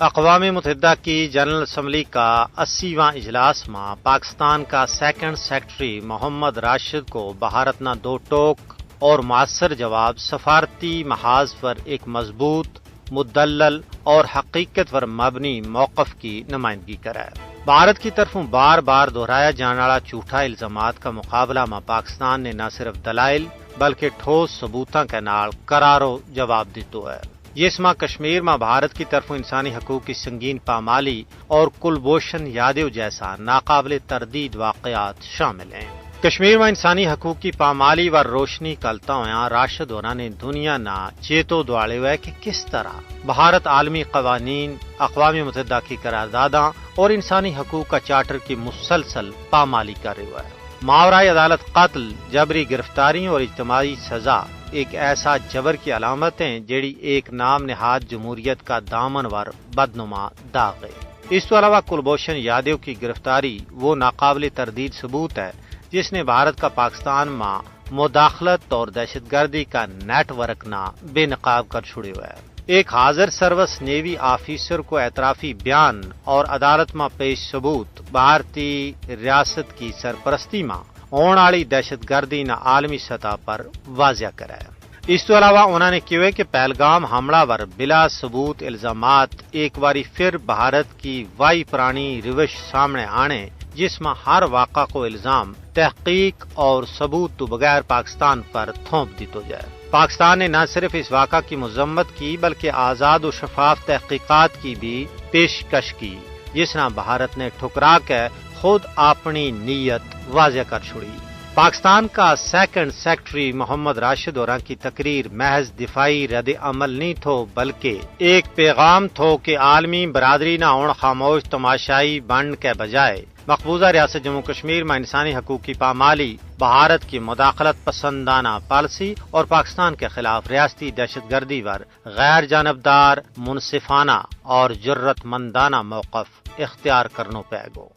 اقوام متحدہ کی جنرل اسمبلی کا 80واں اجلاس میں پاکستان کا سیکنڈ سیکرٹری محمد راشد کو بھارت نہ دو ٹوک اور مؤثر جواب سفارتی محاذ پر ایک مضبوط، مدلل اور حقیقت پر مبنی موقف کی نمائندگی کرے۔ بھارت کی طرفوں بار بار دہرایا جانے والا جھوٹا الزامات کا مقابلہ میں پاکستان نے نہ صرف دلائل بلکہ ٹھوس ثبوتاں کے نال کرارو جواب دیتو ہے۔ جس میں کشمیر میں بھارت کی طرف انسانی حقوق کی سنگین پامالی اور کلبھوشن یادو جیسا ناقابل تردید واقعات شامل ہیں۔ کشمیر میں انسانی حقوق کی پامالی و روشنی کلتا ہوا راشد ہونا نے دنیا نہ چیتو دوڑے ہوئے کہ کس طرح بھارت عالمی قوانین، اقوام متحدہ کی قرارداداں اور انسانی حقوق کا چارٹر کی مسلسل پامالی کر رہا ہے۔ ماورائے عدالت قتل، جبری گرفتاری اور اجتماعی سزا ایک ایسا جبر کی علامت ہیں جیڑی ایک نام نہاد جمہوریت کا دامنور بدنما داغ ہے۔ اس کے علاوہ کلبھوشن یادو کی گرفتاری وہ ناقابل تردید ثبوت ہے جس نے بھارت کا پاکستان میں مداخلت اور دہشت گردی کا نیٹ ورک نہ بے نقاب کر چھڑے ہوئے ہے۔ ایک حاضر سروس نیوی آفیسر کو اعترافی بیان اور عدالت میں پیش ثبوت بھارتی ریاست کی سرپرستی میں ہونے والی دہشت گردی نہ عالمی سطح پر واضح کرایا۔ اس کے علاوہ انہوں نے کہا کہ پہلگام حملہ ور بلا ثبوت الزامات ایک باری پھر بھارت کی وائی پرانی روش سامنے آنے جس میں ہر واقعہ کو الزام، تحقیق اور ثبوت تو بغیر پاکستان پر تھوپ دی تو جائے۔ پاکستان نے نہ صرف اس واقعہ کی مذمت کی بلکہ آزاد و شفاف تحقیقات کی بھی پیشکش کی جس نے بھارت نے ٹھکرا کے خود اپنی نیت واضح کر چھوڑی۔ پاکستان کا سیکنڈ سیکرٹری محمد راشد ہوراں کی تقریر محض دفاعی رد عمل نہیں تھو بلکہ ایک پیغام تھو کہ عالمی برادری نہ اون خاموش تماشائی بنڈ کے بجائے مقبوضہ ریاست جموں کشمیر میں انسانی حقوق کی پامالی، بھارت کی مداخلت پسندانہ پالیسی اور پاکستان کے خلاف ریاستی دہشت گردی پر غیر جانبدار، منصفانہ اور جرت مندانہ موقف اختیار کرنو پائے گو۔